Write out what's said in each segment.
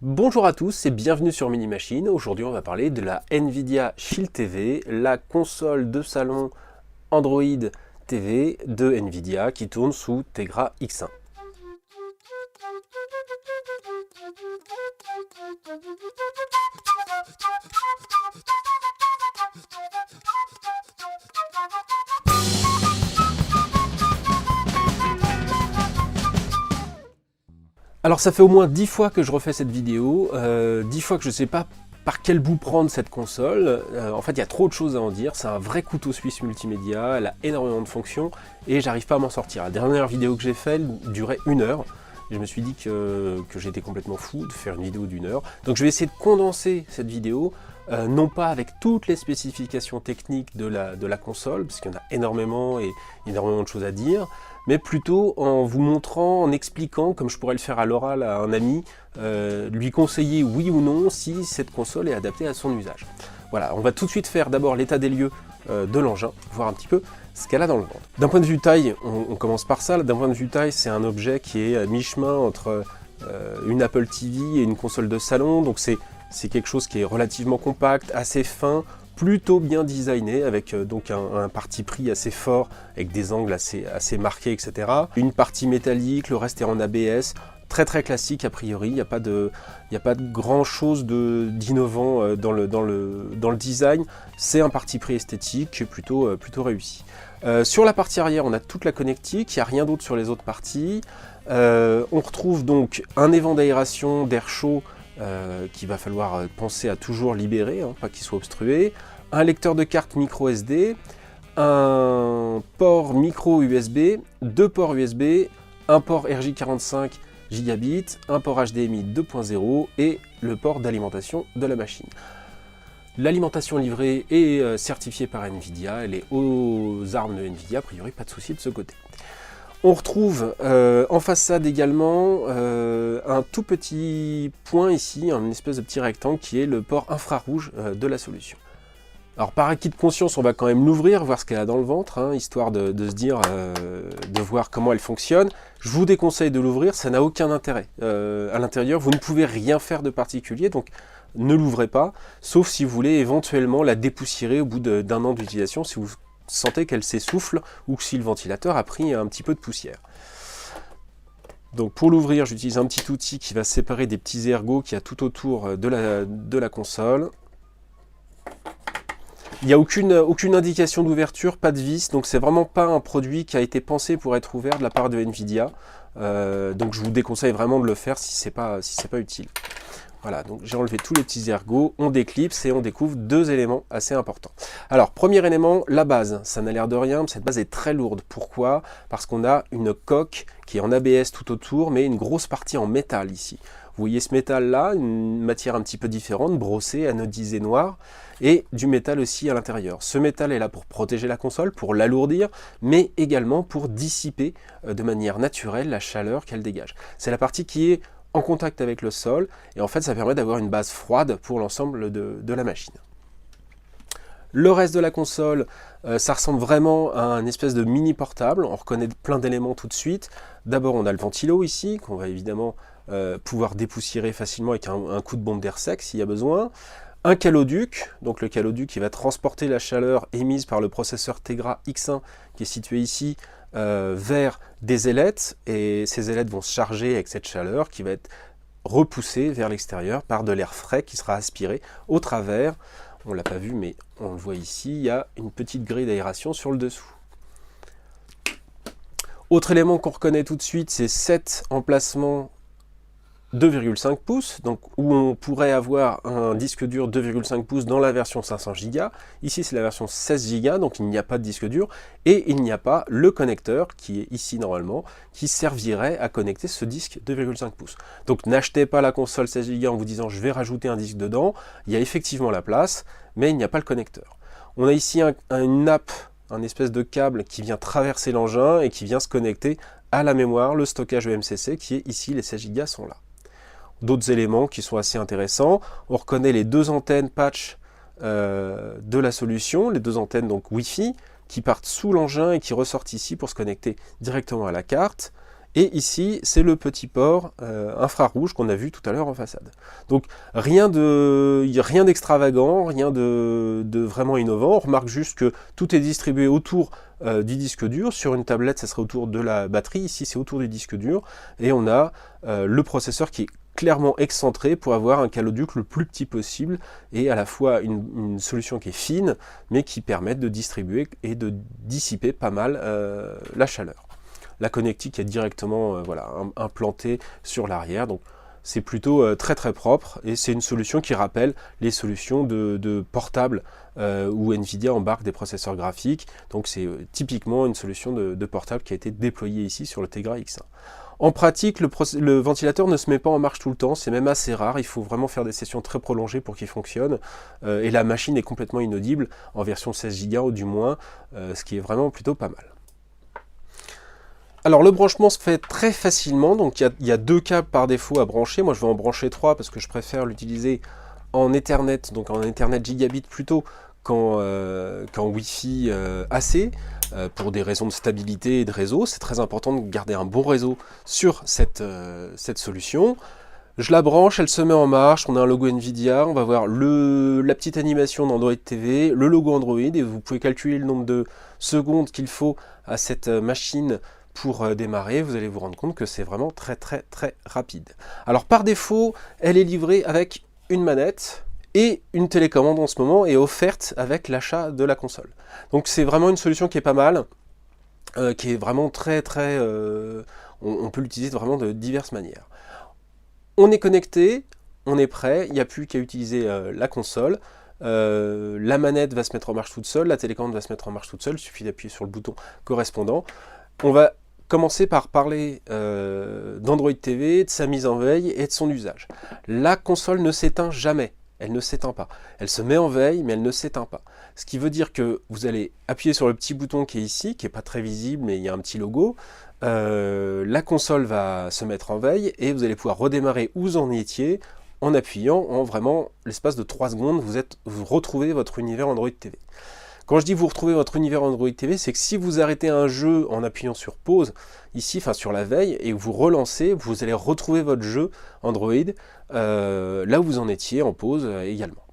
Bonjour à tous et bienvenue sur Mini Machine. Aujourd'hui on va parler de la Nvidia Shield TV, la console de salon Android TV de Nvidia qui tourne sous Tegra X1. Alors ça fait au moins 10 fois que je refais cette vidéo, 10 fois que je ne sais pas par quel bout prendre cette console. En fait il y a trop de choses à en dire, c'est un vrai couteau suisse multimédia, elle a énormément de fonctions et j'arrive pas à m'en sortir. La dernière vidéo que j'ai faite durait 1 heure. Et je me suis dit que j'étais complètement fou de faire une vidéo d'1 heure. Donc je vais essayer de condenser cette vidéo, non pas avec toutes les spécifications techniques de la console, parce qu'il y en a énormément et énormément de choses à dire, mais plutôt en vous montrant, en expliquant, comme je pourrais le faire à l'oral à un ami, lui conseiller oui ou non si cette console est adaptée à son usage. Voilà, on va tout de suite faire d'abord l'état des lieux de l'engin, voir un petit peu ce qu'elle a dans le ventre. D'un point de vue taille, on commence par ça. D'un point de vue taille, c'est un objet qui est à mi-chemin entre une Apple TV et une console de salon, donc c'est quelque chose qui est relativement compact, assez fin, plutôt bien designé, avec donc un parti pris assez fort, avec des angles assez marqués, etc. Une partie métallique, le reste est en ABS, très classique a priori, il n'y a pas de grand chose d'innovant dans le design, c'est un parti pris esthétique plutôt réussi. Sur la partie arrière, on a toute la connectique, il n'y a rien d'autre sur les autres parties. On retrouve donc un évent d'aération, d'air chaud, qu'il va falloir penser à toujours libérer, hein, pas qu'il soit obstrué. Un lecteur de carte micro SD, un port micro USB, deux ports USB, un port RJ45 gigabits, un port HDMI 2.0 et le port d'alimentation de la machine. L'alimentation livrée est certifiée par Nvidia, elle est aux armes de Nvidia, a priori pas de souci de ce côté. On retrouve en façade également un tout petit point ici, une espèce de petit rectangle qui est le port infrarouge de la solution. Alors par acquis de conscience, on va quand même l'ouvrir, voir ce qu'elle a dans le ventre, hein, histoire de se dire, de voir comment elle fonctionne. Je vous déconseille de l'ouvrir, ça n'a aucun intérêt. À l'intérieur, vous ne pouvez rien faire de particulier, donc ne l'ouvrez pas, sauf si vous voulez éventuellement la dépoussiérer au bout d'un an d'utilisation, si vous sentez qu'elle s'essouffle ou si le ventilateur a pris un petit peu de poussière. Donc pour l'ouvrir, j'utilise un petit outil qui va séparer des petits ergots qu'il y a tout autour de la console. Il n'y a aucune indication d'ouverture, pas de vis, donc c'est vraiment pas un produit qui a été pensé pour être ouvert de la part de Nvidia. Donc je vous déconseille vraiment de le faire si c'est pas utile. Voilà, donc j'ai enlevé tous les petits ergots, on déclipse et on découvre deux éléments assez importants. Alors, premier élément, la base. Ça n'a l'air de rien, mais cette base est très lourde. Pourquoi? Parce qu'on a une coque qui est en ABS tout autour, mais une grosse partie en métal ici. Vous voyez ce métal-là, une matière un petit peu différente, brossée, anodisée noire, et du métal aussi à l'intérieur. Ce métal est là pour protéger la console, pour l'alourdir, mais également pour dissiper de manière naturelle la chaleur qu'elle dégage. C'est la partie qui est en contact avec le sol, et en fait ça permet d'avoir une base froide pour l'ensemble de la machine. Le reste de la console, ça ressemble vraiment à un espèce de mini portable, on reconnaît plein d'éléments tout de suite. D'abord on a le ventilo ici, qu'on va évidemment pouvoir dépoussiérer facilement avec un coup de bombe d'air sec s'il y a besoin. Un caloduc, donc le caloduc qui va transporter la chaleur émise par le processeur Tegra X1 qui est situé ici, vers des ailettes, et ces ailettes vont se charger avec cette chaleur qui va être repoussée vers l'extérieur par de l'air frais qui sera aspiré au travers. On ne l'a pas vu, mais on le voit ici, il y a une petite grille d'aération sur le dessous. Autre élément qu'on reconnaît tout de suite, c'est cet emplacement 2,5 pouces, donc où on pourrait avoir un disque dur 2,5 pouces dans la version 500 Go. Ici c'est la version 16 Go, donc il n'y a pas de disque dur, et il n'y a pas le connecteur, qui est ici normalement, qui servirait à connecter ce disque 2,5 pouces. Donc n'achetez pas la console 16 Go en vous disant je vais rajouter un disque dedans, il y a effectivement la place, mais il n'y a pas le connecteur. On a ici une nappe, un espèce de câble qui vient traverser l'engin et qui vient se connecter à la mémoire, le stockage EMCC qui est ici, les 16 Go sont là. D'autres éléments qui sont assez intéressants. On reconnaît les deux antennes patch de la solution, les deux antennes donc Wi-Fi, qui partent sous l'engin et qui ressortent ici pour se connecter directement à la carte. Et ici, c'est le petit port infrarouge qu'on a vu tout à l'heure en façade. Donc rien d'extravagant, rien de vraiment innovant. On remarque juste que tout est distribué autour du disque dur. Sur une tablette, ça serait autour de la batterie. Ici, c'est autour du disque dur. Et on a le processeur qui est clairement excentré pour avoir un caloduc le plus petit possible et à la fois une solution qui est fine, mais qui permet de distribuer et de dissiper pas mal la chaleur. La connectique est directement voilà, implantée sur l'arrière, donc c'est plutôt très très propre et c'est une solution qui rappelle les solutions de portables où Nvidia embarque des processeurs graphiques. Donc c'est typiquement une solution de portable qui a été déployée ici sur le Tegra X1. En pratique, le ventilateur ne se met pas en marche tout le temps, c'est même assez rare, il faut vraiment faire des sessions très prolongées pour qu'il fonctionne, et la machine est complètement inaudible, en version 16 Go ou du moins, ce qui est vraiment plutôt pas mal. Alors le branchement se fait très facilement, donc il y a 2 câbles par défaut à brancher. Moi je vais en brancher 3 parce que je préfère l'utiliser en Ethernet, donc en Ethernet gigabit plutôt qu'en Wi-Fi AC, pour des raisons de stabilité et de réseau. C'est très important de garder un bon réseau sur cette solution. Je la branche, elle se met en marche, on a un logo Nvidia, on va voir la petite animation d'Android TV, le logo Android, et vous pouvez calculer le nombre de secondes qu'il faut à cette machine pour démarrer. Vous allez vous rendre compte que c'est vraiment très très très rapide. Alors par défaut, elle est livrée avec une manette et une télécommande en ce moment est offerte avec l'achat de la console. Donc c'est vraiment une solution qui est pas mal, qui est vraiment très très... on peut l'utiliser vraiment de diverses manières. On est connecté, on est prêt, il n'y a plus qu'à utiliser la console. La manette va se mettre en marche toute seule, la télécommande va se mettre en marche toute seule, il suffit d'appuyer sur le bouton correspondant. On va commencer par parler d'Android TV, de sa mise en veille et de son usage. La console ne s'éteint jamais, elle ne s'éteint pas. Elle se met en veille, mais elle ne s'éteint pas. Ce qui veut dire que vous allez appuyer sur le petit bouton qui est ici, qui n'est pas très visible, mais il y a un petit logo. La console va se mettre en veille et vous allez pouvoir redémarrer où vous en étiez en appuyant en vraiment l'espace de 3 secondes, vous retrouvez votre univers Android TV. Quand je dis vous retrouvez votre univers Android TV, c'est que si vous arrêtez un jeu en appuyant sur pause, ici, enfin sur la veille, et vous relancez, vous allez retrouver votre jeu Android là où vous en étiez en pause également.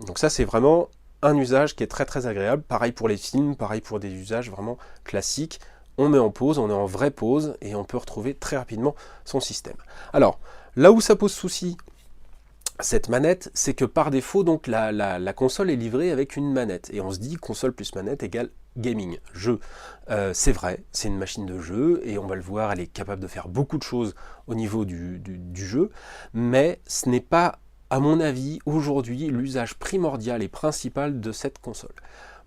Donc ça c'est vraiment un usage qui est très très agréable, pareil pour les films, pareil pour des usages vraiment classiques. On met en pause, on est en vraie pause, et on peut retrouver très rapidement son système. Alors, là où ça pose souci, cette manette, c'est que par défaut, donc la console est livrée avec une manette. Et on se dit console plus manette égale gaming, jeu. C'est vrai, c'est une machine de jeu, et on va le voir, elle est capable de faire beaucoup de choses au niveau du jeu, mais ce n'est pas, à mon avis, aujourd'hui, l'usage primordial et principal de cette console.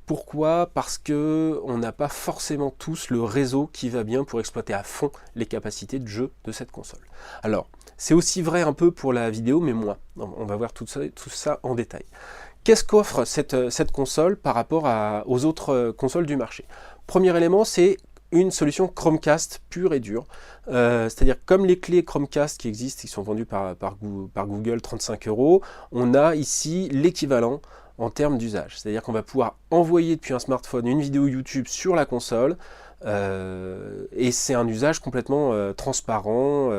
Pourquoi? Parce que on n'a pas forcément tous le réseau qui va bien pour exploiter à fond les capacités de jeu de cette console. Alors, c'est aussi vrai un peu pour la vidéo, mais moins. On va voir tout ça en détail. Qu'est-ce qu'offre cette console par rapport aux autres consoles du marché? Premier élément, c'est une solution Chromecast pure et dure. C'est-à-dire comme les clés Chromecast qui existent, qui sont vendues par Google 35 €, on a ici l'équivalent en termes d'usage. C'est-à-dire qu'on va pouvoir envoyer depuis un smartphone une vidéo YouTube sur la console, et c'est un usage complètement transparent,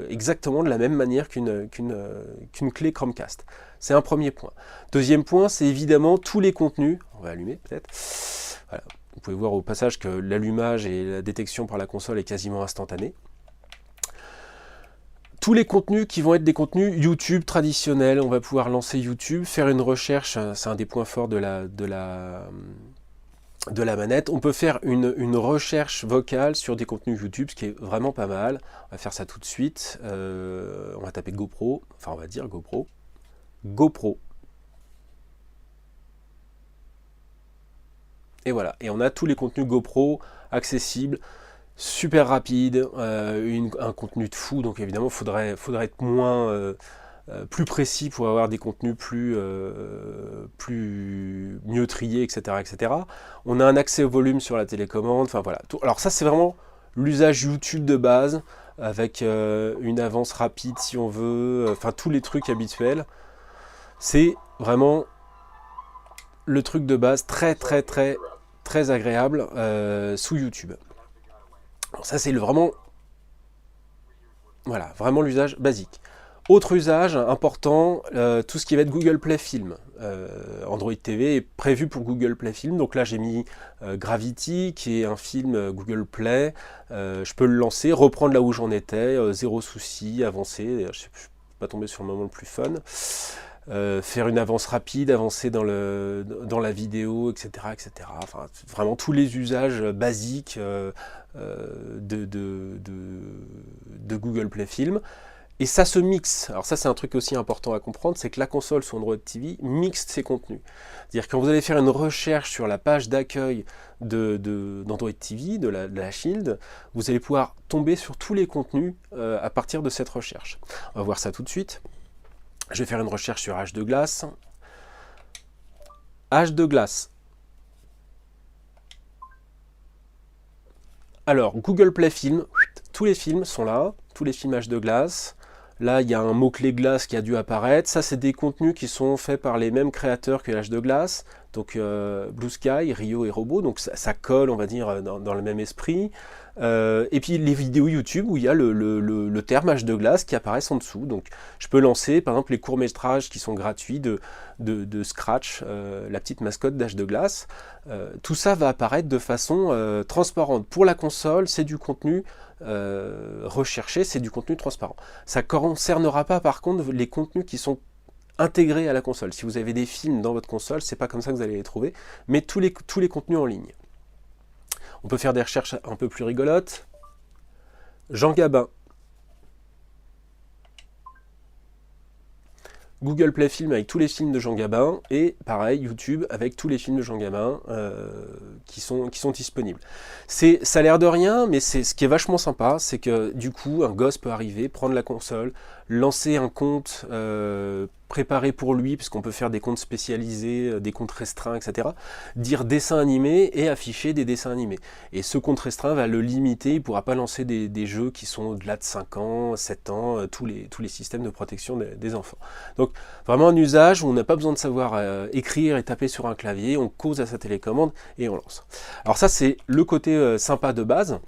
exactement de la même manière qu'une clé Chromecast. C'est un premier point. Deuxième point, c'est évidemment tous les contenus. On va allumer peut-être. Voilà. Vous pouvez voir au passage que l'allumage et la détection par la console est quasiment instantanée. Tous les contenus qui vont être des contenus YouTube traditionnels, on va pouvoir lancer YouTube, faire une recherche, c'est un des points forts de la manette. On peut faire une recherche vocale sur des contenus YouTube, ce qui est vraiment pas mal. On va faire ça tout de suite. On va taper GoPro, enfin on va dire GoPro. GoPro. Et voilà, et on a tous les contenus GoPro accessibles, super rapide, un contenu de fou, donc évidemment faudrait être plus précis pour avoir des contenus plus mieux triés, etc., etc. On a un accès au volume sur la télécommande, enfin voilà. Alors ça c'est vraiment l'usage YouTube de base, avec une avance rapide si on veut, enfin tous les trucs habituels. C'est vraiment le truc de base très très très très agréable sous YouTube. Alors ça c'est vraiment Voilà, vraiment l'usage basique. Autre usage important, tout ce qui va être Google Play Film. Android TV est prévu pour Google Play Film, donc là j'ai mis Gravity, qui est un film Google Play. Je peux le lancer, reprendre là où j'en étais, zéro souci, avancer. Je ne suis pas tombé sur le moment le plus fun. Faire une avance rapide, avancer dans la vidéo, etc., etc. Enfin, vraiment tous les usages basiques de Google Play Film. Et ça se mixe. Alors ça, c'est un truc aussi important à comprendre, c'est que la console sous Android TV mixe ses contenus. C'est-à-dire quand vous allez faire une recherche sur la page d'accueil d'Android TV, de la Shield, vous allez pouvoir tomber sur tous les contenus à partir de cette recherche. On va voir ça tout de suite. Je vais faire une recherche sur H de glace. H de glace. Alors, Google Play Film, tous les films sont là, tous les films H de glace. Là, il y a un mot-clé glace qui a dû apparaître. Ça, c'est des contenus qui sont faits par les mêmes créateurs que H de glace. Donc, Blue Sky, Rio et Robo. Donc, ça colle, on va dire, dans le même esprit. Et puis, les vidéos YouTube où il y a le terme H de glace qui apparaissent en dessous. Donc, je peux lancer, par exemple, les courts-métrages qui sont gratuits de Scratch, la petite mascotte d'H de glace. Tout ça va apparaître de façon transparente. Pour la console, c'est du contenu recherché, c'est du contenu transparent. Ça ne concernera pas par contre les contenus qui sont intégrés à la console. Si vous avez des films dans votre console, c'est pas comme ça que vous allez les trouver, mais tous les contenus en ligne. On peut faire des recherches un peu plus rigolotes. Jean Gabin. Google Play Film avec tous les films de Jean Gabin, et pareil, YouTube avec tous les films de Jean Gabin qui sont disponibles. Ça a l'air de rien, mais ce qui est vachement sympa, c'est que du coup, un gosse peut arriver, prendre la console, lancer un compte préparé pour lui, puisqu'on peut faire des comptes spécialisés, des comptes restreints, etc. Dire dessin animé et afficher des dessins animés. Et ce compte restreint va le limiter, il ne pourra pas lancer des jeux qui sont au-delà de 5 ans, 7 ans, tous les systèmes de protection des enfants. Donc vraiment un usage où on n'a pas besoin de savoir écrire et taper sur un clavier, on cause à sa télécommande et on lance. Alors ça c'est le côté sympa de base.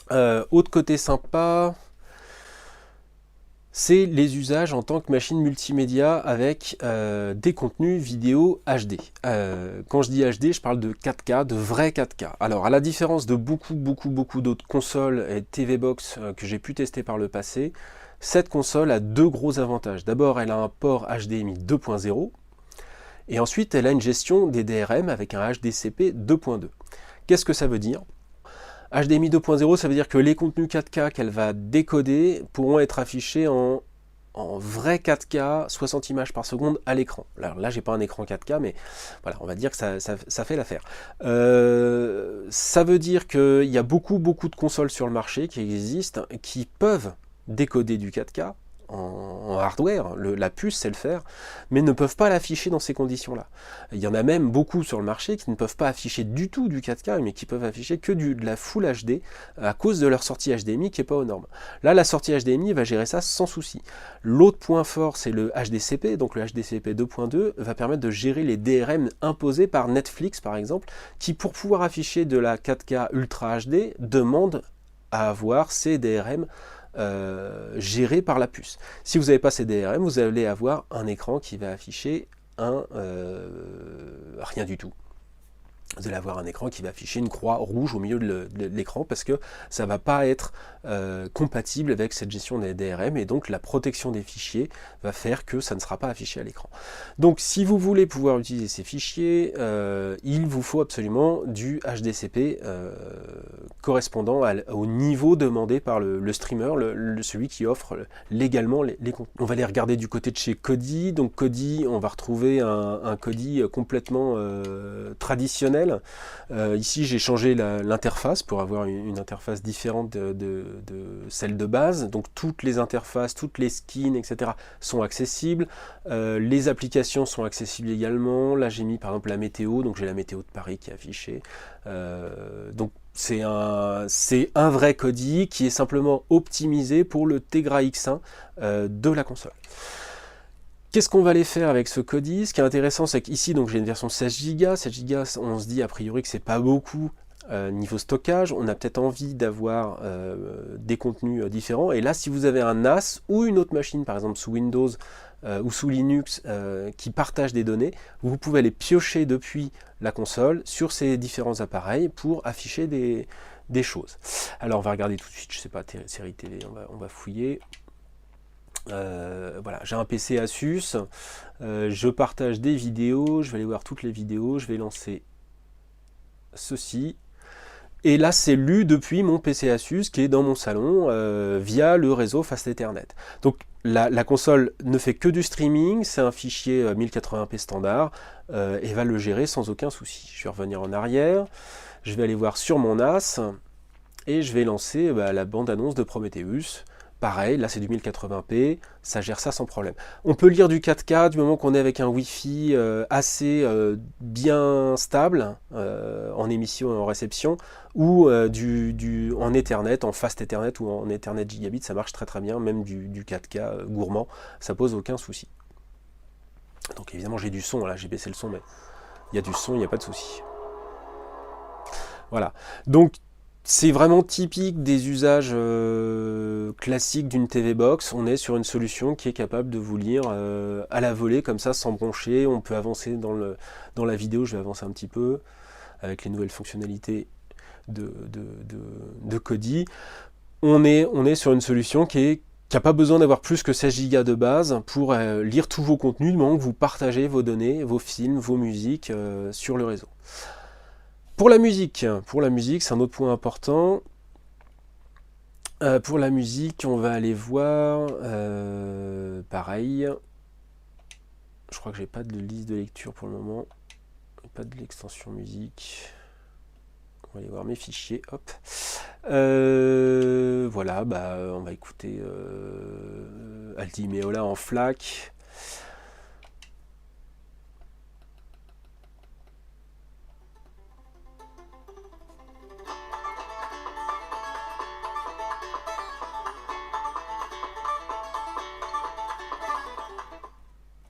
Autre côté sympa, c'est les usages en tant que machine multimédia avec des contenus vidéo HD. Quand je dis HD, je parle de 4K, de vrai 4K. Alors, à la différence de beaucoup d'autres consoles et TV Box que j'ai pu tester par le passé, cette console a deux gros avantages. D'abord, elle a un port HDMI 2.0, et ensuite, elle a une gestion des DRM avec un HDCP 2.2. Qu'est-ce que ça veut dire ? HDMI 2.0, ça veut dire que les contenus 4K qu'elle va décoder pourront être affichés en vrai 4K, 60 images par seconde à l'écran. Alors là, j'ai pas un écran 4K, mais voilà, on va dire que ça fait l'affaire. Ça veut dire qu'il y a beaucoup de consoles sur le marché qui existent, qui peuvent décoder du 4K, en hardware, la puce sait le faire, mais ne peuvent pas l'afficher dans ces conditions-là. Il y en a même beaucoup sur le marché qui ne peuvent pas afficher du tout du 4K, mais qui peuvent afficher que de la Full HD à cause de leur sortie HDMI qui n'est pas aux normes. Là, la sortie HDMI va gérer ça sans souci. L'autre point fort, c'est le HDCP, donc le HDCP 2.2 va permettre de gérer les DRM imposés par Netflix, par exemple, qui pour pouvoir afficher de la 4K Ultra HD demande à avoir ces DRM géré par la puce. Si vous n'avez pas ces DRM, vous allez avoir un écran qui va afficher rien du tout. Vous allez avoir un écran qui va afficher une croix rouge au milieu de l'écran parce que ça ne va pas être compatible avec cette gestion des DRM, et donc la protection des fichiers va faire que ça ne sera pas affiché à l'écran. Donc si vous voulez pouvoir utiliser ces fichiers, il vous faut absolument du HDCP correspondant au niveau demandé par le streamer, celui qui offre légalement les contenus. On va les regarder du côté de chez Kodi. Donc Kodi, on va retrouver un Kodi complètement traditionnel. Ici j'ai changé l'interface pour avoir une interface différente de celle de base. Donc toutes les interfaces, toutes les skins, etc. sont accessibles. Les applications sont accessibles également. Là j'ai mis par exemple la météo, donc j'ai la météo de Paris qui est affichée. Donc c'est un vrai Kodi qui est simplement optimisé pour le Tegra X1 de la console. Qu'est-ce qu'on va aller faire avec ce Kodi? Ce qui est intéressant, c'est qu'ici, j'ai une version 16 Go. 16 Go, on se dit a priori que c'est pas beaucoup Niveau stockage, on a peut-être envie d'avoir des contenus différents. Et là, si vous avez un NAS ou une autre machine, par exemple sous Windows ou sous Linux, qui partagent des données, vous pouvez les piocher depuis la console sur ces différents appareils pour afficher des choses. Alors, on va regarder tout de suite, je ne sais pas, série télé, on va fouiller. Voilà, j'ai un PC Asus, je partage des vidéos, je vais aller voir toutes les vidéos, je vais lancer ceci. Et là, c'est lu depuis mon PC Asus qui est dans mon salon via le réseau Fast Ethernet. Donc la console ne fait que du streaming, c'est un fichier 1080p standard et va le gérer sans aucun souci. Je vais revenir en arrière, je vais aller voir sur mon NAS et je vais lancer la bande-annonce de Prometheus. Pareil, là c'est du 1080p, ça gère ça sans problème. On peut lire du 4K du moment qu'on est avec un Wi-Fi assez bien stable en émission et en réception, ou en Ethernet, en Fast Ethernet ou en Ethernet Gigabit, ça marche très très bien, même du 4K gourmand, ça pose aucun souci. Donc évidemment j'ai du son, là j'ai baissé le son, mais il y a du son, il n'y a pas de souci. Voilà, donc c'est vraiment typique des usages classiques d'une TV Box. On est sur une solution qui est capable de vous lire à la volée, comme ça, sans broncher. On peut avancer dans la vidéo, je vais avancer un petit peu, avec les nouvelles fonctionnalités de Kodi. On est sur une solution qui n'a pas besoin d'avoir plus que 16 Go de base pour lire tous vos contenus, du moment que vous partagez vos données, vos films, vos musiques sur le réseau. Pour la musique, c'est un autre point important. Pour la musique, on va aller voir, pareil, je crois que j'ai pas de liste de lecture pour le moment, pas de l'extension musique. On va aller voir mes fichiers, hop. Voilà, on va écouter Aldi Meola en FLAC.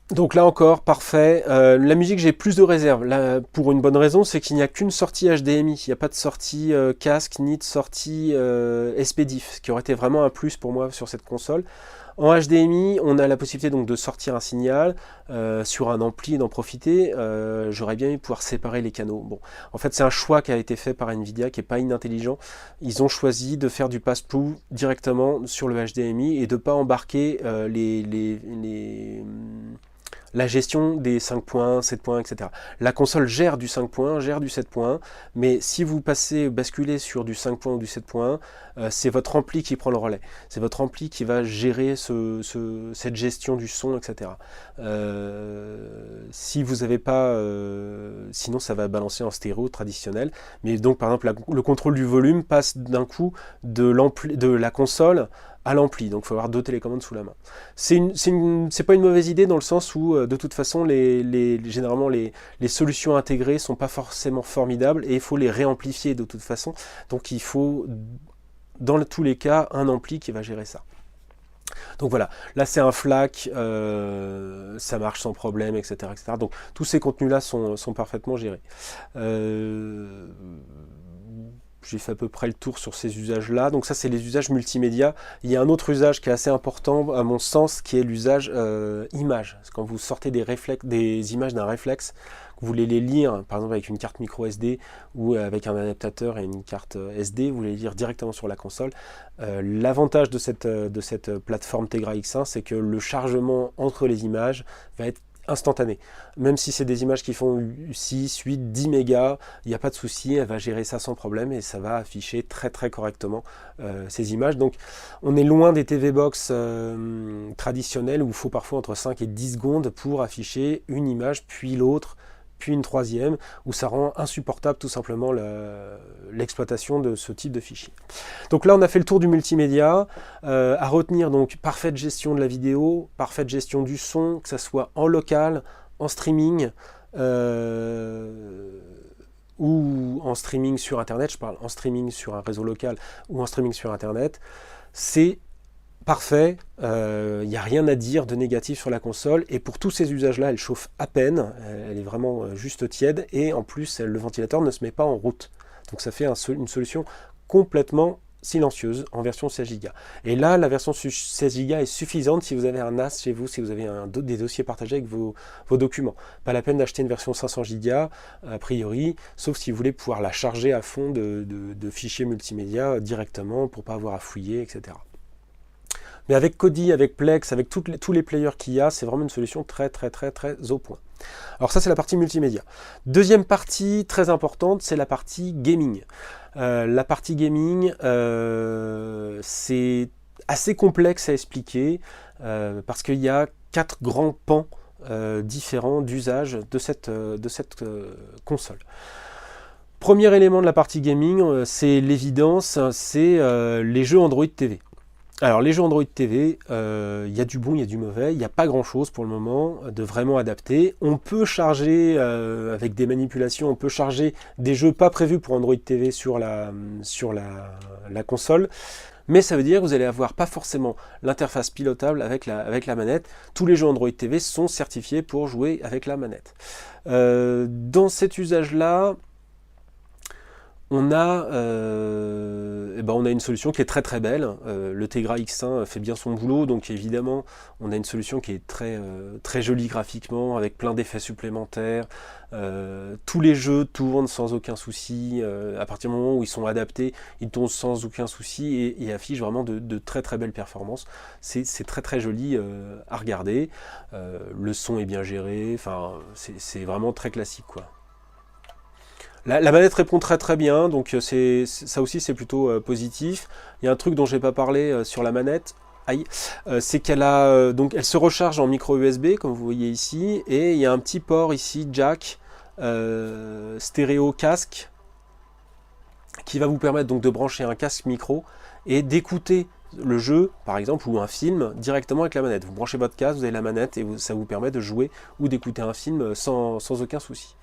Donc là encore, parfait. La musique, j'ai plus de réserve. Là, pour une bonne raison, c'est qu'il n'y a qu'une sortie HDMI. Il n'y a pas de sortie casque, ni de sortie SPDIF, ce qui aurait été vraiment un plus pour moi sur cette console. En HDMI, on a la possibilité donc de sortir un signal sur un ampli et d'en profiter. J'aurais bien aimé pouvoir séparer les canaux. Bon, en fait, c'est un choix qui a été fait par Nvidia qui n'est pas inintelligent. Ils ont choisi de faire du pass-through directement sur le HDMI et de ne pas embarquer la gestion des 5 points, 7 points, etc. La console gère du 5 points, gère du 7 points, mais si vous basculez sur du 5 points ou du 7 points, c'est votre ampli qui prend le relais. C'est votre ampli qui va gérer cette gestion du son, etc. Si vous n'avez pas... sinon, ça va balancer en stéréo traditionnel. Mais donc, par exemple, le contrôle du volume passe d'un coup de la console à l'ampli, donc il faut avoir deux télécommandes sous la main. C'est pas une mauvaise idée dans le sens où de toute façon généralement les solutions intégrées sont pas forcément formidables et il faut les réamplifier de toute façon, donc il faut dans tous les cas un ampli qui va gérer ça. Donc voilà, là c'est un FLAC, ça marche sans problème, etc. etc. Donc tous ces contenus là sont parfaitement gérés. J'ai fait à peu près le tour sur ces usages-là. Donc ça, c'est les usages multimédia. Il y a un autre usage qui est assez important, à mon sens, qui est l'usage image. Quand vous sortez des images d'un réflexe, que vous voulez les lire, par exemple avec une carte micro SD ou avec un adaptateur et une carte SD, vous voulez les lire directement sur la console. L'avantage de cette plateforme Tegra X1, c'est que le chargement entre les images va être instantané. Même si c'est des images qui font 6, 8, 10 mégas, il n'y a pas de souci, elle va gérer ça sans problème et ça va afficher très très correctement ces images. Donc on est loin des TV Box traditionnelles où il faut parfois entre 5 et 10 secondes pour afficher une image, puis l'autre, puis une troisième, où ça rend insupportable tout simplement l'exploitation de ce type de fichier. Donc là on a fait le tour du multimédia, à retenir donc parfaite gestion de la vidéo, parfaite gestion du son, que ça soit en local, en streaming, ou en streaming sur internet, je parle en streaming sur un réseau local ou en streaming sur internet, c'est parfait, il n'y a rien à dire de négatif sur la console et pour tous ces usages-là, elle chauffe à peine, elle est vraiment juste tiède et en plus, le ventilateur ne se met pas en route. Donc ça fait une solution complètement silencieuse en version 16 Go. Et là, la version 16 Go est suffisante si vous avez un NAS chez vous, si vous avez des dossiers partagés avec vos documents. Pas la peine d'acheter une version 500 Go, a priori, sauf si vous voulez pouvoir la charger à fond de fichiers multimédia directement pour ne pas avoir à fouiller, etc. Mais avec Kodi, avec Plex, avec tous les players qu'il y a, c'est vraiment une solution très au point. Alors ça, c'est la partie multimédia. Deuxième partie très importante, c'est la partie gaming. La partie gaming, c'est assez complexe à expliquer parce qu'il y a 4 grands pans différents d'usage de cette console. Premier élément de la partie gaming, c'est l'évidence, c'est les jeux Android TV. Alors les jeux Android TV, il y a du bon, il y a du mauvais, il n'y a pas grand chose pour le moment de vraiment adapté. On peut charger, avec des manipulations, on peut charger des jeux pas prévus pour Android TV sur la console, mais ça veut dire que vous allez avoir pas forcément l'interface pilotable avec la manette. Tous les jeux Android TV sont certifiés pour jouer avec la manette. Dans cet usage-là, on a une solution qui est très belle. Le Tegra X1 fait bien son boulot, donc évidemment on a une solution qui est très jolie graphiquement, avec plein d'effets supplémentaires. Tous les jeux tournent sans aucun souci. À partir du moment où ils sont adaptés, ils tournent sans aucun souci et affichent vraiment de très belles performances. C'est très joli à regarder. Le son est bien géré, enfin, c'est vraiment très classique, quoi. La manette répond très bien, donc ça aussi c'est plutôt positif. Il y a un truc dont je n'ai pas parlé sur la manette, c'est qu'elle elle se recharge en micro USB comme vous voyez ici, et il y a un petit port ici jack stéréo casque qui va vous permettre donc de brancher un casque micro et d'écouter le jeu par exemple ou un film directement avec la manette. Vous branchez votre casque, vous avez la manette et ça vous permet de jouer ou d'écouter un film sans aucun souci.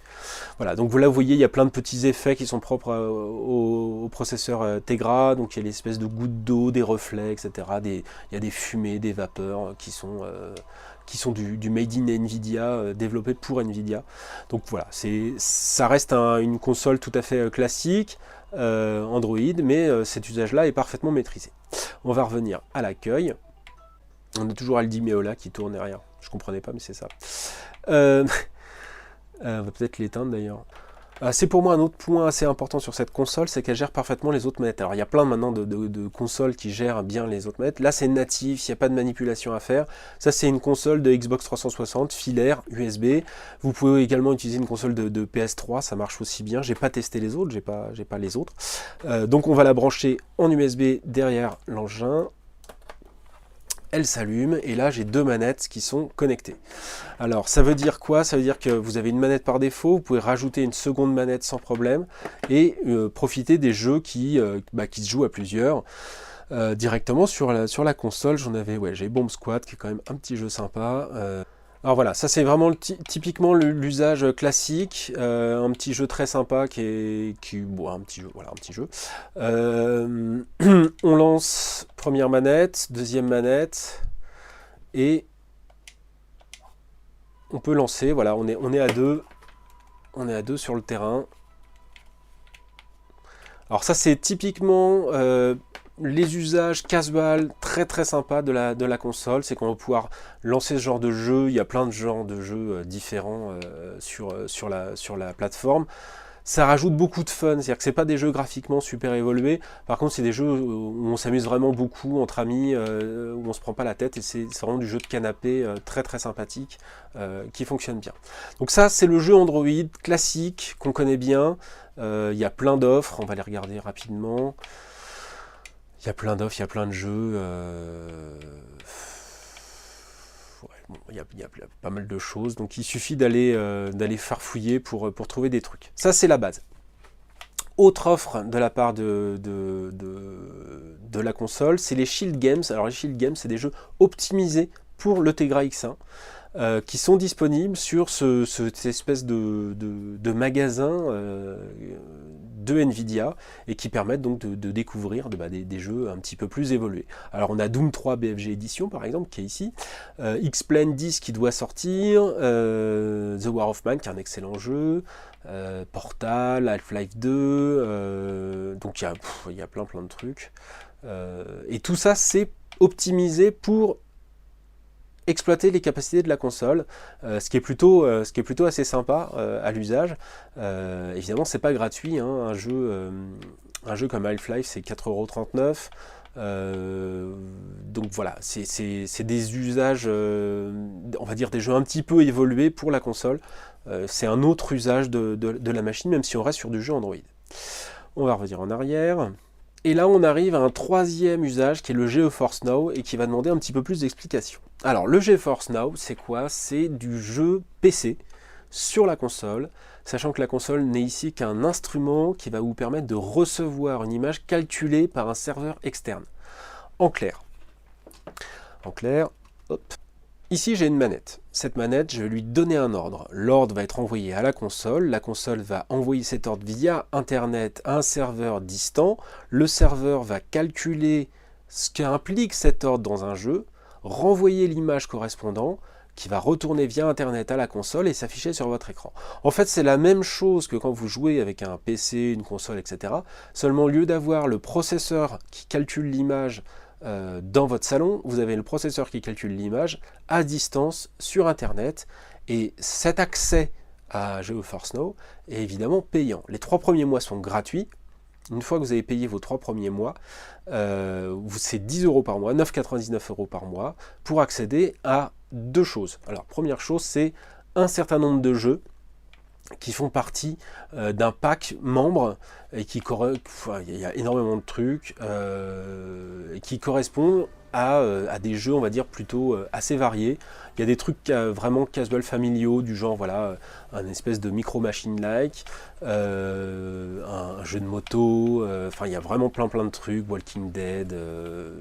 Voilà, donc là vous voyez il y a plein de petits effets qui sont propres au processeur Tegra, donc il y a l'espèce de gouttes d'eau, des reflets, etc. Il y a des fumées, des vapeurs qui sont du made in Nvidia, développé pour Nvidia. Donc voilà, ça reste une console tout à fait classique, Android, mais cet usage-là est parfaitement maîtrisé. On va revenir à l'accueil. On est toujours Aldi Meola qui tourne derrière. Je comprenais pas, mais c'est ça. On va peut-être l'éteindre d'ailleurs. C'est pour moi un autre point assez important sur cette console, c'est qu'elle gère parfaitement les autres manettes. Alors il y a plein maintenant de consoles qui gèrent bien les autres manettes. Là c'est natif, il n'y a pas de manipulation à faire. Ça c'est une console de Xbox 360, filaire, USB. Vous pouvez également utiliser une console de PS3, ça marche aussi bien. J'ai pas testé les autres, j'ai pas les autres. Donc on va la brancher en USB derrière l'engin. Elle s'allume et là j'ai 2 manettes qui sont connectées. Alors ça veut dire quoi? Ça veut dire que vous avez une manette par défaut, vous pouvez rajouter une seconde manette sans problème et profiter des jeux qui se jouent à plusieurs directement sur la console. J'ai Bomb Squad qui est quand même un petit jeu sympa. Alors voilà, ça c'est vraiment typiquement l'usage classique, un petit jeu très sympa un petit jeu. On lance première manette, deuxième manette, et on peut lancer, voilà, on est à deux sur le terrain. Alors ça c'est typiquement les usages casual très sympas de la console, c'est qu'on va pouvoir lancer ce genre de jeu. Il y a plein de genres de jeux différents sur la plateforme. Ça rajoute beaucoup de fun, c'est-à-dire que c'est pas des jeux graphiquement super évolués, par contre c'est des jeux où on s'amuse vraiment beaucoup entre amis, où on se prend pas la tête, et c'est vraiment du jeu de canapé très sympathique qui fonctionne bien. Donc ça c'est le jeu Android classique qu'on connaît bien. Il y a plein d'offres, on va les regarder rapidement. Il y a plein d'offres, il y a plein de jeux. Il y a pas mal de choses, donc il suffit d'aller farfouiller pour trouver des trucs. Ça, c'est la base. Autre offre de la part de la console, c'est les Shield Games. Alors les Shield Games, c'est des jeux optimisés pour le Tegra X1. qui sont disponibles sur cette espèce de magasin de Nvidia et qui permettent donc de découvrir des jeux un petit peu plus évolués. Alors on a Doom 3 BFG Edition par exemple qui est ici, X-Plane 10 qui doit sortir, The War of Mine qui est un excellent jeu, Portal, Half-Life 2, donc il y a plein de trucs. Et tout ça c'est optimisé pour exploiter les capacités de la console, ce qui est plutôt assez sympa à l'usage. Évidemment, c'est pas gratuit, hein, un jeu comme Half-Life, c'est 4,39 €. Donc voilà, c'est des usages, on va dire des jeux un petit peu évolués pour la console. C'est un autre usage de la machine, même si on reste sur du jeu Android. On va revenir en arrière. Et là, on arrive à un troisième usage qui est le GeForce Now et qui va demander un petit peu plus d'explications. Alors, le GeForce Now, c'est quoi? C'est du jeu PC sur la console, sachant que la console n'est ici qu'un instrument qui va vous permettre de recevoir une image calculée par un serveur externe. En clair, hop. Ici, j'ai une manette. Cette manette, je vais lui donner un ordre. L'ordre va être envoyé à la console va envoyer cet ordre via Internet à un serveur distant. Le serveur va calculer ce qu'implique cet ordre dans un jeu, renvoyer l'image correspondante, qui va retourner via Internet à la console et s'afficher sur votre écran. En fait, c'est la même chose que quand vous jouez avec un PC, une console, etc. Seulement, au lieu d'avoir le processeur qui calcule l'image dans votre salon, vous avez le processeur qui calcule l'image à distance sur Internet, et cet accès à GeForce Now est évidemment payant. Les 3 premiers mois sont gratuits. Une fois que vous avez payé vos 3 premiers mois, c'est 10 € par mois, 9,99 € par mois, pour accéder à 2 choses. Alors, première chose, c'est un certain nombre de jeux qui font partie d'un pack membre et il y a énormément de trucs et qui correspondent à des jeux, on va dire, plutôt assez variés. Il y a des trucs vraiment casual familiaux, du genre, voilà, un espèce de micro-machine-like, un jeu de moto, enfin, il y a vraiment plein de trucs, Walking Dead,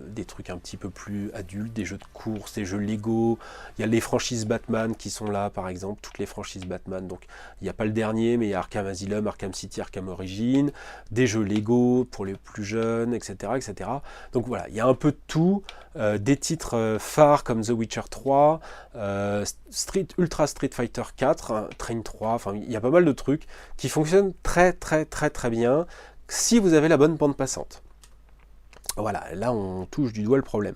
des trucs un petit peu plus adultes, des jeux de course, des jeux Lego. Il y a les franchises Batman qui sont là, par exemple, toutes les franchises Batman. Donc, il n'y a pas le dernier, mais il y a Arkham Asylum, Arkham City, Arkham Origins, des jeux Lego pour les plus jeunes, etc., etc. Donc voilà, il y a un peu de tout. Des titres phares comme The Witcher 3, Ultra Street Fighter 4, Train 3, enfin il y a pas mal de trucs qui fonctionnent très bien si vous avez la bonne bande passante. Voilà, là on touche du doigt le problème.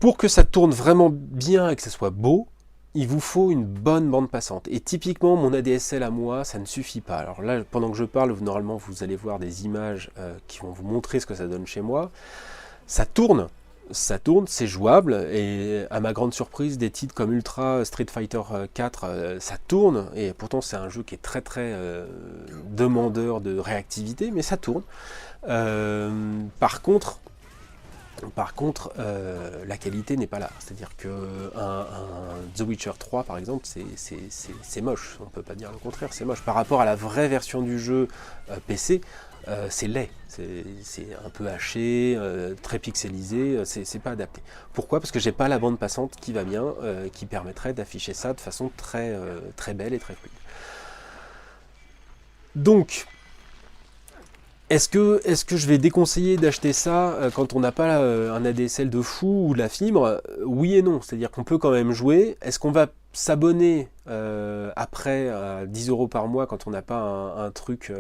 Pour que ça tourne vraiment bien et que ça soit beau, il vous faut une bonne bande passante. Et typiquement, mon ADSL à moi, ça ne suffit pas. Alors là, pendant que je parle, normalement, vous allez voir des images qui vont vous montrer ce que ça donne chez moi. Ça tourne, c'est jouable, et à ma grande surprise, des titres comme Ultra Street Fighter 4, ça tourne, et pourtant c'est un jeu qui est très demandeur de réactivité, mais ça tourne. Par contre, la qualité n'est pas là. C'est-à-dire que un The Witcher 3, par exemple, c'est moche. On ne peut pas dire le contraire, c'est moche. Par rapport à la vraie version du jeu PC, c'est laid. C'est un peu haché, très pixelisé, c'est pas adapté. Pourquoi? Parce que j'ai pas la bande passante qui va bien, qui permettrait d'afficher ça de façon très belle et très fluide. Donc, est-ce que je vais déconseiller d'acheter ça quand on n'a pas un ADSL de fou ou de la fibre? Oui et non, c'est-à-dire qu'on peut quand même jouer. Est-ce qu'on va s'abonner après à 10 € par mois quand on n'a pas un truc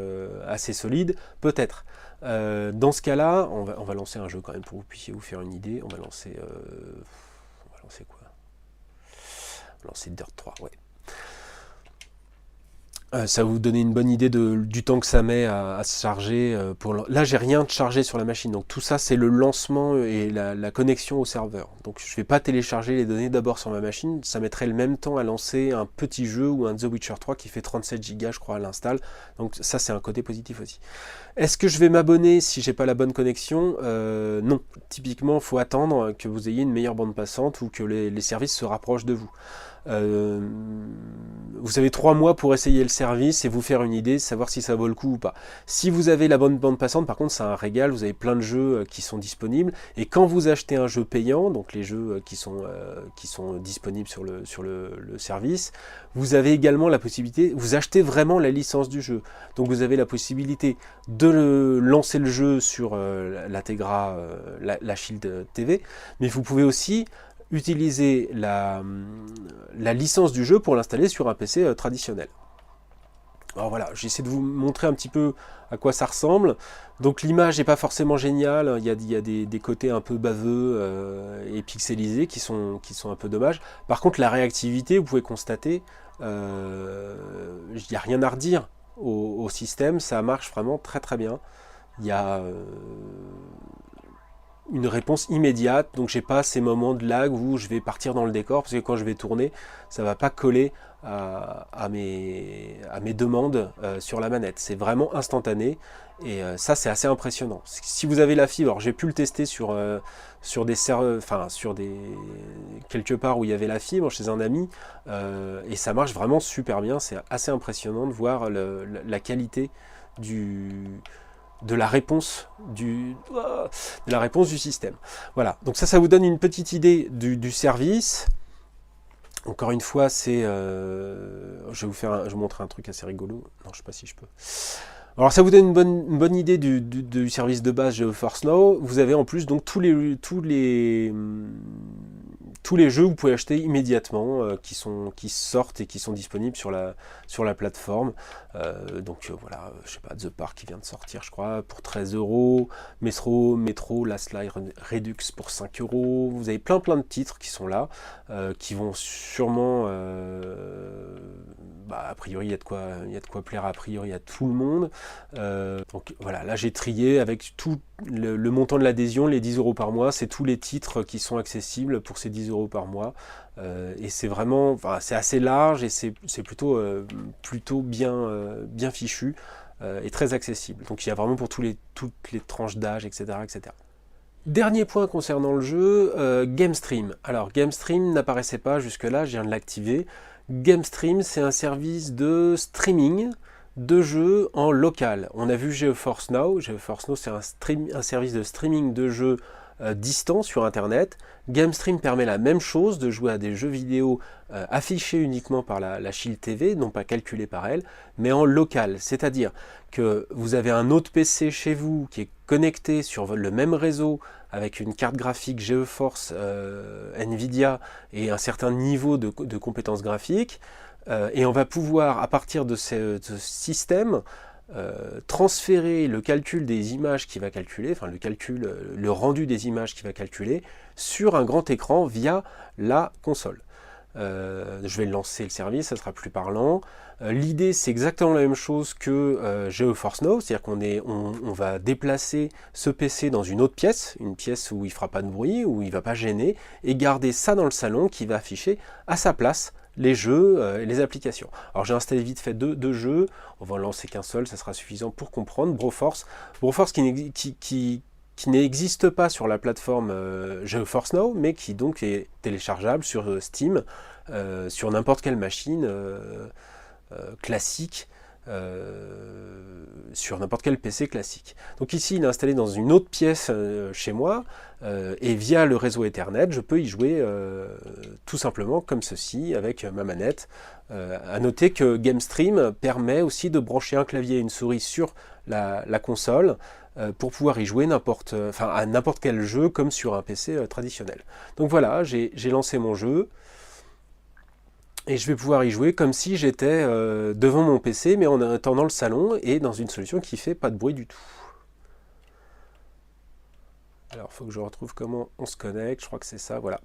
assez solide? Peut-être. Dans ce cas-là, on va lancer un jeu quand même pour que vous puissiez vous faire une idée. On va lancer quoi? On va lancer Dirt 3, ouais. Ça va vous donner une bonne idée du temps que ça met à se charger. Là, j'ai rien de chargé sur la machine, donc tout ça, c'est le lancement et la connexion au serveur. Donc, je ne vais pas télécharger les données d'abord sur ma machine. Ça mettrait le même temps à lancer un petit jeu ou un The Witcher 3 qui fait 37 Go, je crois, à l'install. Donc, ça, c'est un côté positif aussi. Est-ce que je vais m'abonner si j'ai pas la bonne connexion? Non. Typiquement, il faut attendre que vous ayez une meilleure bande passante ou que les services se rapprochent de vous. Euh, vous avez 3 mois pour essayer le service et vous faire une idée, savoir si ça vaut le coup ou pas. Si vous avez la bonne bande passante, par contre, c'est un régal, vous avez plein de jeux qui sont disponibles. Et quand vous achetez un jeu payant, donc les jeux qui sont disponibles sur le service, vous avez également la possibilité, vous achetez vraiment la licence du jeu. Donc vous avez la possibilité de lancer le jeu sur la Tegra, la Shield TV, mais vous pouvez aussi utiliser la licence du jeu pour l'installer sur un PC traditionnel. Alors voilà, j'essaie de vous montrer un petit peu à quoi ça ressemble. Donc l'image n'est pas forcément géniale, il y a des côtés un peu baveux et pixelisés qui sont un peu dommages. Par contre la réactivité, vous pouvez constater, il n'y a rien à redire au système, ça marche vraiment très très bien. Il y a une réponse immédiate, donc j'ai pas ces moments de lag où je vais partir dans le décor, parce que quand je vais tourner, ça va pas coller à mes demandes sur la manette. C'est vraiment instantané, et ça c'est assez impressionnant. Si vous avez la fibre, alors j'ai pu le tester sur des serveurs, enfin sur des quelque part où il y avait la fibre chez un ami, et ça marche vraiment super bien. C'est assez impressionnant de voir la qualité de la réponse du système. Voilà, donc ça vous donne une petite idée du service. Encore une fois, je vais vous montrer un truc assez rigolo. Non, je sais pas si je peux. Alors ça vous donne une bonne idée du service de base GeForce Now. Vous avez en plus donc tous les jeux que vous pouvez acheter immédiatement, qui sortent et qui sont disponibles sur la plateforme. Voilà, je sais pas, The Park qui vient de sortir, je crois, pour 13 €, Metro Last Light Redux pour 5 €. Vous avez plein de titres qui sont là, qui vont sûrement, a priori, il y a de quoi plaire a priori à tout le monde. Donc voilà, là j'ai trié avec tout le montant de l'adhésion, les 10 € par mois, c'est tous les titres qui sont accessibles pour ces 10 € par mois. Et c'est vraiment, c'est assez large et c'est plutôt bien fichu et très accessible. Donc il y a vraiment pour toutes les tranches d'âge, etc. Dernier point concernant le jeu, GameStream. Alors GameStream n'apparaissait pas jusque-là, je viens de l'activer. GameStream, c'est un service de streaming de jeux en local. On a vu GeForce Now. GeForce Now, c'est un service de streaming de jeux distant sur Internet. GameStream permet la même chose, de jouer à des jeux vidéo affichés uniquement par la Shield TV, non pas calculés par elle, mais en local. C'est-à-dire que vous avez un autre PC chez vous qui est connecté sur le même réseau avec une carte graphique GeForce Nvidia et un certain niveau de compétences graphiques. Et on va pouvoir, à partir de ce système, transférer le calcul des images qu'il va calculer, enfin le rendu des images qu'il va calculer, sur un grand écran via la console. Je vais lancer le service, ça sera plus parlant. L'idée, c'est exactement la même chose que GeForce Now, c'est-à-dire qu'on va déplacer ce PC dans une autre pièce, une pièce où il ne fera pas de bruit, où il ne va pas gêner, et garder ça dans le salon qui va afficher à sa place les jeux et les applications. Alors j'ai installé vite fait deux jeux, on va en lancer qu'un seul, ça sera suffisant pour comprendre. Broforce qui n'existe pas sur la plateforme GeForce Now, mais qui donc est téléchargeable sur Steam, sur n'importe quelle machine classique, sur n'importe quel PC classique. Donc ici, il est installé dans une autre pièce chez moi, et via le réseau Ethernet, je peux y jouer tout simplement comme ceci, avec ma manette. À noter que GameStream permet aussi de brancher un clavier et une souris sur la console, pour pouvoir y jouer à n'importe quel jeu comme sur un PC traditionnel. Donc voilà, j'ai lancé mon jeu et je vais pouvoir y jouer comme si j'étais devant mon PC, mais en étant dans le salon et dans une solution qui fait pas de bruit du tout. Alors il faut que je retrouve comment on se connecte, je crois que c'est ça, voilà.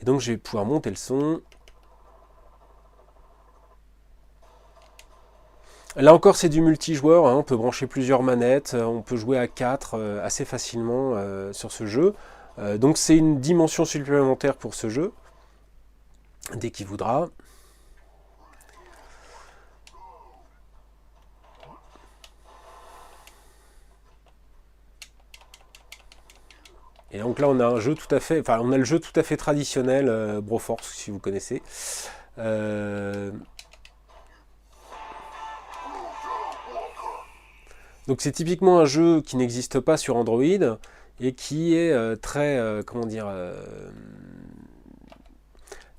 Et donc je vais pouvoir monter le son. Là encore, c'est du multijoueur, hein, on peut brancher plusieurs manettes, on peut jouer à 4 assez facilement sur ce jeu. Donc c'est une dimension supplémentaire pour ce jeu, dès qu'il voudra. Et donc là, on a un jeu tout à fait, enfin, on a le jeu tout à fait traditionnel, Broforce, si vous connaissez. Donc c'est typiquement un jeu qui n'existe pas sur Android et qui est très, comment dire,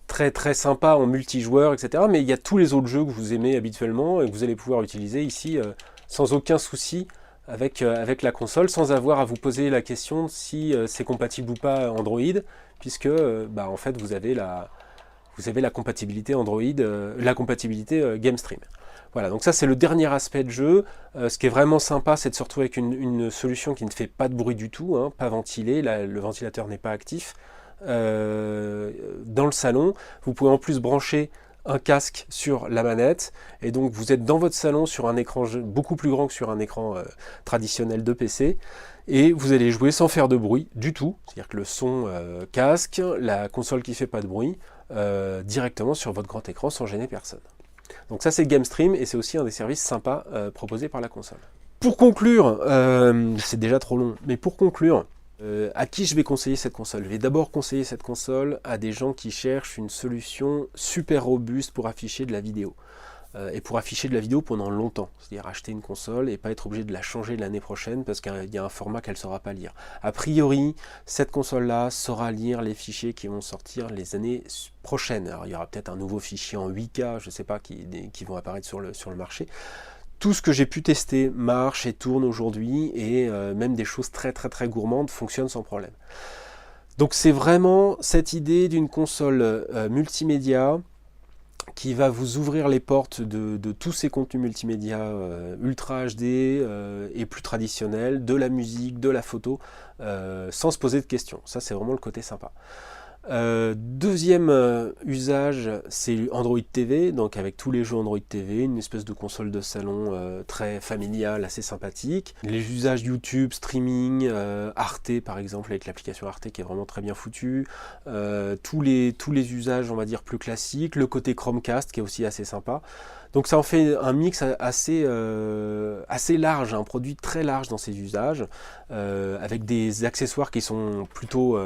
très très sympa en multijoueur, etc. Mais il y a tous les autres jeux que vous aimez habituellement et que vous allez pouvoir utiliser ici sans aucun souci avec la console, sans avoir à vous poser la question si c'est compatible ou pas Android, puisque bah, en fait vous avez la compatibilité Android, la compatibilité GameStream. Voilà, donc ça c'est le dernier aspect de jeu. Ce qui est vraiment sympa, c'est de se retrouver avec une solution qui ne fait pas de bruit du tout, hein, pas ventilé, le ventilateur n'est pas actif. Dans le salon, vous pouvez en plus brancher un casque sur la manette, et donc vous êtes dans votre salon sur un écran beaucoup plus grand que sur un écran traditionnel de PC, et vous allez jouer sans faire de bruit du tout, c'est-à-dire que le son casque, la console qui fait pas de bruit, directement sur votre grand écran sans gêner personne. Donc ça c'est GameStream, et c'est aussi un des services sympas proposés par la console. Pour conclure, c'est déjà trop long, mais pour conclure, à qui je vais conseiller cette console? Je vais d'abord conseiller cette console à des gens qui cherchent une solution super robuste pour afficher de la vidéo. Et pour afficher de la vidéo pendant longtemps. C'est-à-dire acheter une console et pas être obligé de la changer l'année prochaine parce qu'il y a un format qu'elle ne saura pas lire. A priori, cette console-là saura lire les fichiers qui vont sortir les années prochaines. Alors il y aura peut-être un nouveau fichier en 8K, je ne sais pas, qui vont apparaître sur le marché. Tout ce que j'ai pu tester marche et tourne aujourd'hui, et même des choses très très très gourmandes fonctionnent sans problème. Donc c'est vraiment cette idée d'une console multimédia qui va vous ouvrir les portes de tous ces contenus multimédia ultra HD et plus traditionnels, de la musique, de la photo, sans se poser de questions. Ça c'est vraiment le côté sympa. Deuxième usage, c'est Android TV, donc avec tous les jeux Android TV, une espèce de console de salon très familiale, assez sympathique. Les usages YouTube, streaming, Arte par exemple, avec l'application Arte qui est vraiment très bien foutue. Tous les usages, on va dire, plus classiques. Le côté Chromecast qui est aussi assez sympa. Donc ça en fait un mix assez large, un produit très large dans ses usages, avec des accessoires qui sont plutôt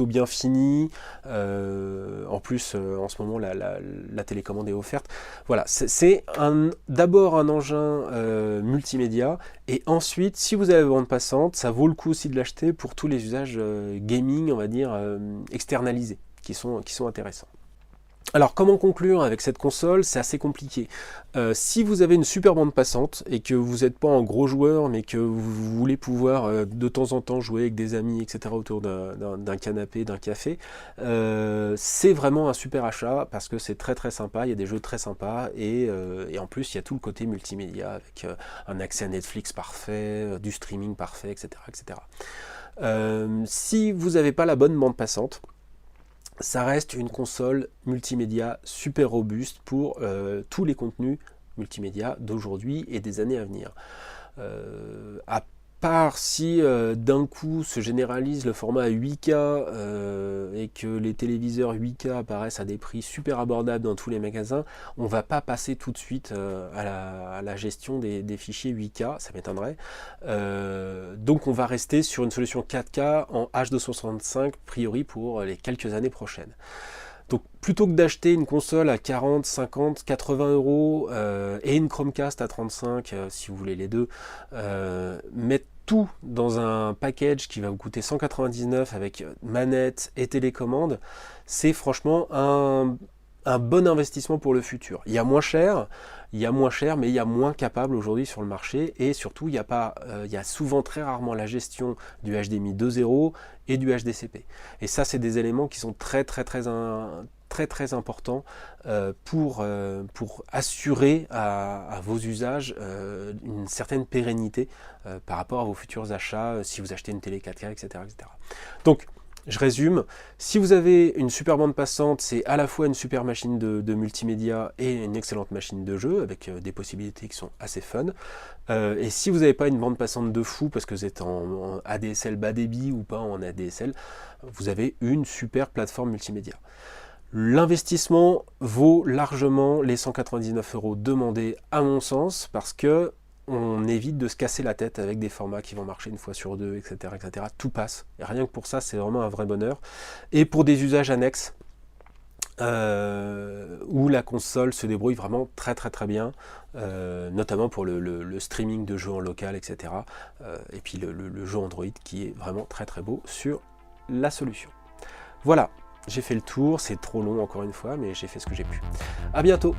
bien finis. En plus, en ce moment, la télécommande est offerte. Voilà, c'est d'abord un engin multimédia, et ensuite, si vous avez la bande passante, ça vaut le coup aussi de l'acheter pour tous les usages gaming, on va dire, externalisés, qui sont intéressants. Alors comment conclure avec cette console? C'est assez compliqué. Si vous avez une super bande passante et que vous n'êtes pas un gros joueur, mais que vous voulez pouvoir de temps en temps jouer avec des amis, etc. autour d'un canapé, d'un café, c'est vraiment un super achat parce que c'est très très sympa, il y a des jeux très sympas, et en plus il y a tout le côté multimédia avec un accès à Netflix parfait, du streaming parfait, etc. etc. Si vous n'avez pas la bonne bande passante, ça reste une console multimédia super robuste pour tous les contenus multimédia d'aujourd'hui et des années à venir. À part si d'un coup se généralise le format 8K et que les téléviseurs 8K apparaissent à des prix super abordables dans tous les magasins, on ne va pas passer tout de suite à la gestion des fichiers 8K, ça m'étonnerait. Donc on va rester sur une solution 4K en H265 a priori pour les quelques années prochaines. Donc plutôt que d'acheter une console à 40, 50, 80 euros et une Chromecast à 35, si vous voulez les deux, mettre tout dans un package qui va vous coûter 199 avec manette et télécommande, c'est franchement un bon investissement pour le futur. Il y a moins cher, mais il y a moins capable aujourd'hui sur le marché, et surtout il y a souvent très rarement la gestion du HDMI 2.0 et du HDCP. Et ça c'est des éléments qui sont très importants pour assurer à vos usages une certaine pérennité par rapport à vos futurs achats, si vous achetez une télé 4K, etc. etc. Donc je résume, si vous avez une super bande passante, c'est à la fois une super machine de multimédia et une excellente machine de jeu, avec des possibilités qui sont assez fun. Et si vous n'avez pas une bande passante de fou, parce que vous êtes en ADSL bas débit ou pas en ADSL, vous avez une super plateforme multimédia. L'investissement vaut largement les 199 € demandés à mon sens, parce que on évite de se casser la tête avec des formats qui vont marcher une fois sur deux, etc. etc. Tout passe. Et rien que pour ça, c'est vraiment un vrai bonheur. Et pour des usages annexes, où la console se débrouille vraiment très bien, notamment pour le streaming de jeux en local, etc. Et puis le jeu Android qui est vraiment très beau sur la solution. Voilà, j'ai fait le tour, c'est trop long encore une fois, mais j'ai fait ce que j'ai pu. À bientôt!